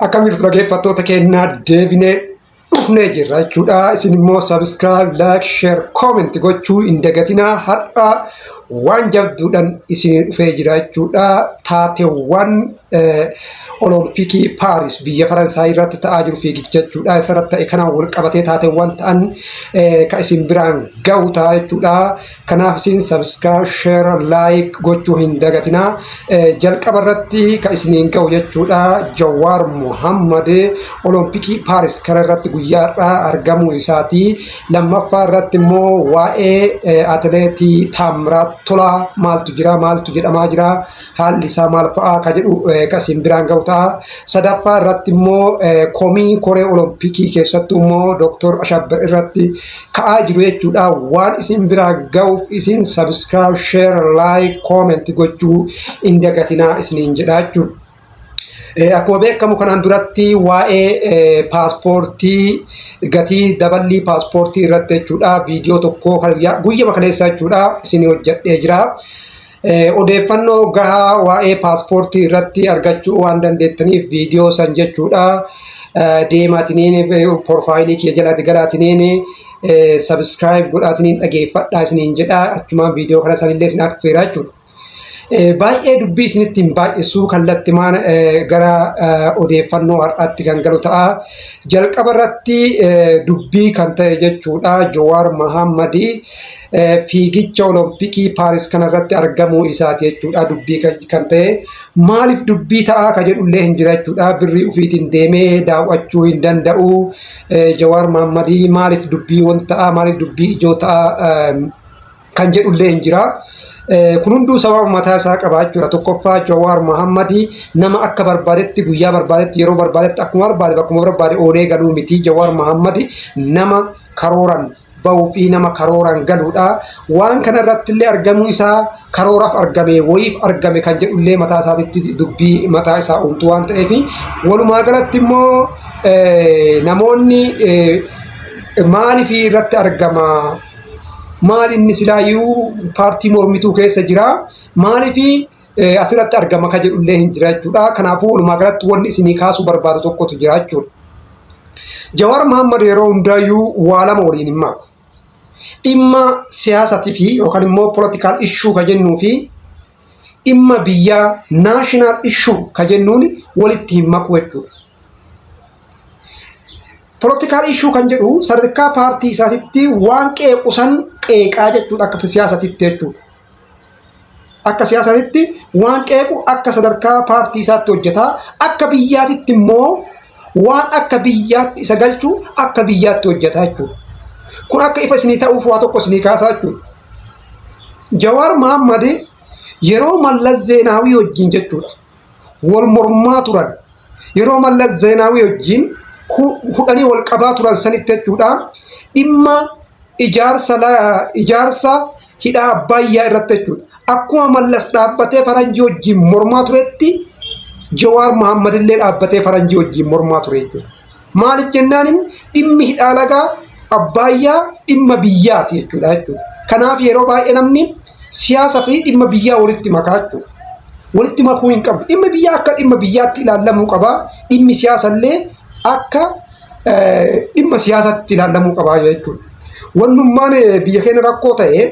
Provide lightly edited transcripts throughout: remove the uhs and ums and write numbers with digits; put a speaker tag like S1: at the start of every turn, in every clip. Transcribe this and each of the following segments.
S1: Akkam jirtu dhaggeeffattoota keenyaa deebinee dhufnee jirra jechuudha. Isin immoo subscribe, like, share, comment gochuu hin dagatinaa. Har'a waan jabduudhaan isin dhufee jira jechuudha. Taateewwan Olompikii Paaris biyya Faransaay irratti ta'aa jiru fiigicha jechuudha. Isarratti ta'e kanaan wal qabatee taateewwan ta'an kan isin biraan gahu ta'a jechuudha. Kanaaf isin subscribe, share, like gochuu hin dagatinaa. Jalqaba irratti kan isiniin gahu jechuudha. Jawaar Mohammad Olompikii Paaris kana irratti guyyaadhaa argamuu isaati. Lammaffaa irratti immoo waa'ee atileetii Taamiraat Tolaa maaltu jira, maaltu jedhamaa jira, haalli isaa maal fa'aa ka jedhu kan isin biraan gahu ta'a. Sadaffaa irratti immoo komii koree Olompikii keessattuu immoo Dr. Ashabir irratti ka'aa jiru jechuudha. Waan isin biraan gahuuf isin subscribe, share, like, comment gochuu hin dagatinaa isiniin jedha jechuudha. Akkuma beekamu kanaan duratti waa'ee paaspoortii gatii daballii paaspoortii irratti jechuudha viidiyoo tokko guyyaa kaleessaa jechuudha isin hojjedhee jira. Odeeffannoo gahaa waa'ee paaspoortii irratti argachuu waan dandeettaniif viidiyoo san jechuudha deemaatiniin profaayilii kee jalatti galaatiniin subscribe godhaatiniin dhageeffadhaa isiniin jedha. Achumaan viidiyoo kana sanillee isin affeera jechuudha. Baay'ee dubbii isinitti hin baay'isuu kallattimaan gara odeeffannoo har'aatti kan galu ta'a. Jalqaba irratti dubbii kan ta'e jechuudha Jawaar Mohammad fiigicha Olompikii Paaris kana irratti argamuu isaati jechuudha. Dubbii kan ta'e maaliif dubbii ta'a ka jedhullee hin jira jechuudha. Birrii ofiitiin deemee daawwachuu hin danda'u. Jawaar Mohammad maaliif dubbii ta'a, maaliif dubbii ijoo ta'a kan jedhullee hin jira. Kun hunduu sababa mataa isaa qaba jechuudha. Tokkoffaa Jawaar Mohammad nama akka barbaadetti guyyaa barbaadetti yeroo barbaadetti akkuma barbaade bakkuma barbaade oolee galuu miti. Jawaar Mohammad nama karooran bahuu fi nama karooran galuudha. Waan kana irratti illee argamuu isaa karooraaf argame wayiif argame kan jedhullee mataa isaatitti dubbii mataa isaa uumtu waan ta'eef walumaa galatti immoo namoonni maaliif irratti argama? Maal inni silaayyuu paartii mormituu keessa jira? Maaliif asirratti argama ka jedhullee hin jira jechuudha. Kanaafuu walumaa galatti wanni isinii kaasuu barbaadu tokkotu jira jechuudha. Jawaar Mohammad yeroo hundaayyuu waa lama waliin hin maaku. Dhimma siyaasatii fi yookaan immoo political issue ka jennuu fi dhimma biyyaa national issue ka jennuun walitti hin maku jechuudha. Political issue kan jedhu sadarkaa paartii isaatitti waan qeequ san qeeqaa jechuudha akka siyaasatitti jechuudha. Akka siyaasatitti waan qeequ akka sadarkaa paartii isaatti hojjeta. Akka biyyaatitti immoo waan akka biyyaatti isa galchu akka biyyaatti hojjeta jechuudha. Kun akka ifa isinii ta'uuf waa tokko isinii kaasaa jechuudha. Jawaar Mohammad yeroo Mallas Zeenaawii wajjin jechuudha wal mormaa turan yeroo Mallas Zeenaawii wajjin hudhanii wal qabaa turan sanitti jechuudha dhimma ijaarsa hidha Abbayyaa irratti jechuudha. Akkuma Mallas dhaabbatee faranjii wajjin mormaa turetti Jawaar Mohammad illee dhaabbatee faranjii wajjin mormaa ture jechuudha. Maaliif jennaan dhimmi hidha lagaa Abbayyaa dhimma biyyaati jechuudha. Kanaaf yeroo baay'ee namni siyaasa fi dhimma biyyaa walitti makaa jechuudha. Walitti makuu hin qabu. Dhimma biyyaa akka dhimma biyyaatti ilaalamuu qaba. Dhimmi siyaasallee akka dhimma siyaasatti ilaalamuu qaba jechuudha. Wannummaan biyya keenya rakkoo ta'e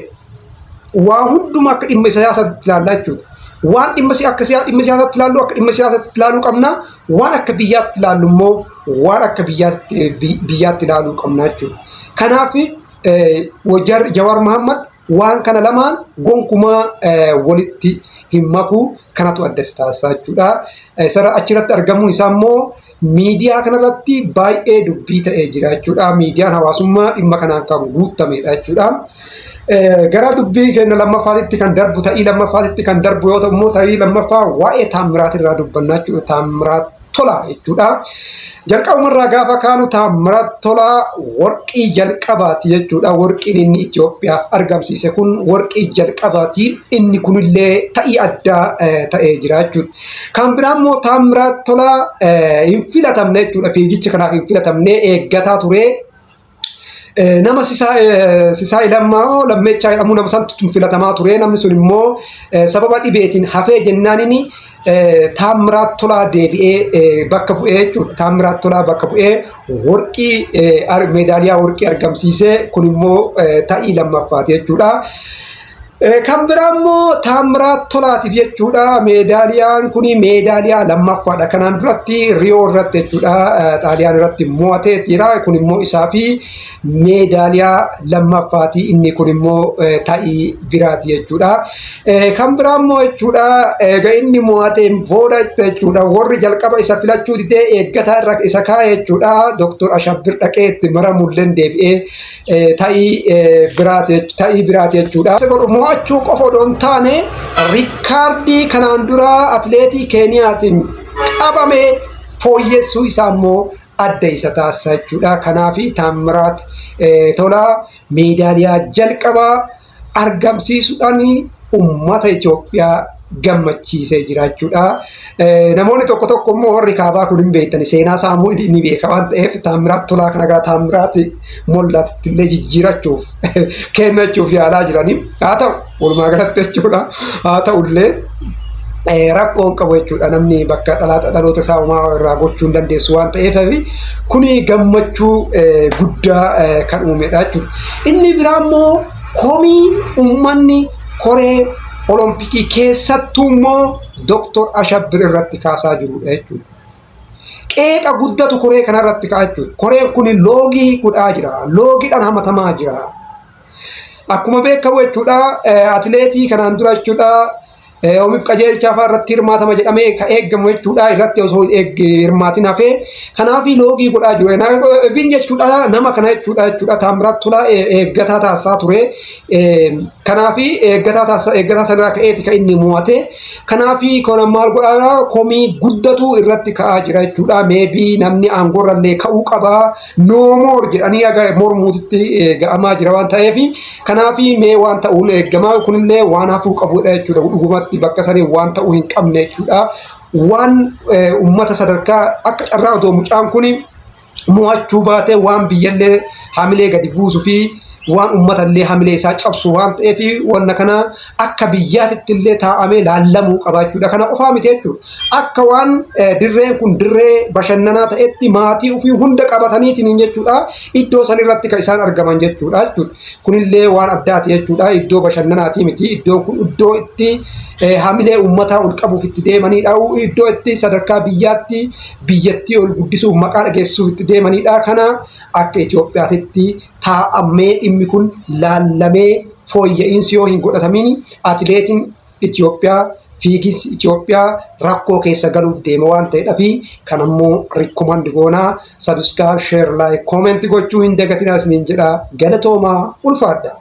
S1: waa hundumaa akka dhimma siyaasatti ilaallaa jechuudha. Waan dhimma siyaasatti ilaallu akka dhimma siyaasatti ilaaluu qabna. Waan akka biyyaatti ilaallu immoo waan akka biyyaatti ilaaluu qabna jechuudha. Kanaaf Jawaar Mohammad waan kana lamaan gonkumaa walitti hin maku kanatu adda isa taasisaa jechuudha. Achirratti argamuun isaa immoo miidiyaa kanarratti baay'ee dubbii ta'ee jira jechuudha. Miidiyaan hawaasummaa dhimma kanaan kan guutamedha jechuudha. Gara dubbii keenya lammaffaatitti kan darbu ta'ii lammaffaatitti kan darbu yoo ta'u immoo ta'ii lammaffaa waa'ee Taamiraat irraa dubbannaa jechuudha. Taamiraat Tolaa jechuudha. Jalqabumarraa gaafa kaanu Taamiraat Tolaa warqii jalqabaati jechuudha. Warqiin inni Itoophiyaaf argamsiise kun warqii jalqabaati. Inni kunillee ta'ii addaa ta'ee jira jechuudha. Kan biraa immoo Taamiraat Tolaa hin filatamne jechuudha. Fiigicha kanaaf hin filatamne eeggataa ture. nama sisaa lammaa lammeechaa jedhamu nama santu filatamaa ture. Namni sun immoo sababa dhibeetiin hafee jennaanini Taamiraat Tolaa deebi'ee bakka bu'ee jechuudha. Taamiraat Tolaa bakka bu'ee warqii meedaaliyaa warqii argamsiisee kun immoo ta'ii lammaffaati jechuudha. Kan biraa immoo Taamiraat Tolaatiif jechuudha. Meedaaliyaan kun meedaaliyaa lammaffaadha. Kanaan duratti Riyoo irratti jechuudha. Xaaliyaan irratti mo'atee jira. Kun immoo isaa fi meedaaliyaa lammaffaati. Inni kun immoo ta'ii biraati jechuudha. Kan biraa immoo jechuudha egaa inni mo'ateen booda jechuudha warri jalqaba isa filachuu didee eeggataa irra isa kaa'e jechuudha. Dr. Ashabbir dhaqee itti maramulleen deebi'ee ta'ii biraati jechuudha. Mo'achuu qofa odoo hin taane riikaardii kanaan dura atileetii Keeniyaatiin qabame fooyyessuu isaa immoo adda isa taasisa jechuudha. Kanaaf Taamiraat Tolaa meedaaliyaa jalqabaa argamsiisuudhaan uummata Itoophiyaa gammachiisee jira jechuudha. Namoonni tokko tokko immoo warri kaabaa kun hin beektan seenaa isaa immoo ni beeka waan ta'eef Taamiraat Tolaa kana gara Taamiraat Mollaatti illee jijjiirachuuf kennachuuf yaalaa jiranii. Haa ta'u walumaa galatti jechuudha. Haa ta'ullee rakkoon qabu jechuudha. Namni bakka dhaloota isaa uumaa irraa gochuu hin dandeessu waan ta'eef kuni gammachuu guddaa kan uumedha jechuudha. Inni biraa immoo komii uummanni koree Olompikii keessattuu immoo Dr. Ashabbir irratti kaasaa jirudha jechuudha. Qeeqa guddatu koree kanarratti kaa'a jechuudha. Koreen kun loogii godhaa jira. Loogiidhaan hamatamaa jira. Akkuma beekamu jechuudha atileetii kanaan dura jechuudha oomiif qajeelchaa fa'aa irratti hirmaatama jedhamee ka eeggamu jechuudha. Irratti osoo hirmaatiin hafee kanaaf loogii godhaa jiru. Bin jechuudha nama kana jechuudha Taamiraat Tolaa eeggataa taasisaa ture. Kanaaf eeggataa sanarraa ka'eeti kan inni mo'ate. Kanaaf kana maal godhaa komii guddatu irratti ka'aa jira jechuudha. Meebii namni aangoorrallee ka'uu qabaa. Noomoor jedhanii mormuutitti ga'amaa jira waan ta'eef kanaaf mee waan ta'uun eeggamaa kunillee waan hafuu qabudha jechuudha. Dhugumatti bakka sanii waan ta'uu hin qabne jechuudha. Waan uummata sadarkaa akka carraa otoo mucaan kun mo'achuu baatee waan biyyallee hamilee gadi buusuu fi waan uummatallee hamilee isaa cabsu waan ta'eef wanna kana akka biyyaatitti illee taa'amee laallamuu qaba jechuudha. Kana qofaa miti jechuudha. Akka waan dirreen kun dirree bashannanaa ta'etti maatii ofii hunda qabataniitiin jechuudha. Iddoo san irratti kan isaan argaman jechuudha. Kunillee waan addaati jechuudha. Iddoo bashannanaati miti. Iddoon kun iddoo itti hamilee uummataa ol qabuuf itti deemanidha. Iddoo itti sadarkaa biyyaatti biyyattii ol guddisuuf maqaa dhageessuuf itti deemanidha. Kana akka Itoophiyaatti taa'amee dhimmi kun laallamee fooyya'insi yoo hin godhatamin atileetiin Itoophiyaa fiiginsi Itoophiyaa rakkoo keessa galuuf deema waan ta'eedhaaf kan ammoo rikkomandi goonaa sabiskiraayib sheer laayik koomentii gochuu hin dagatinaa isiniin jedha. Galatoomaa ulfaadha.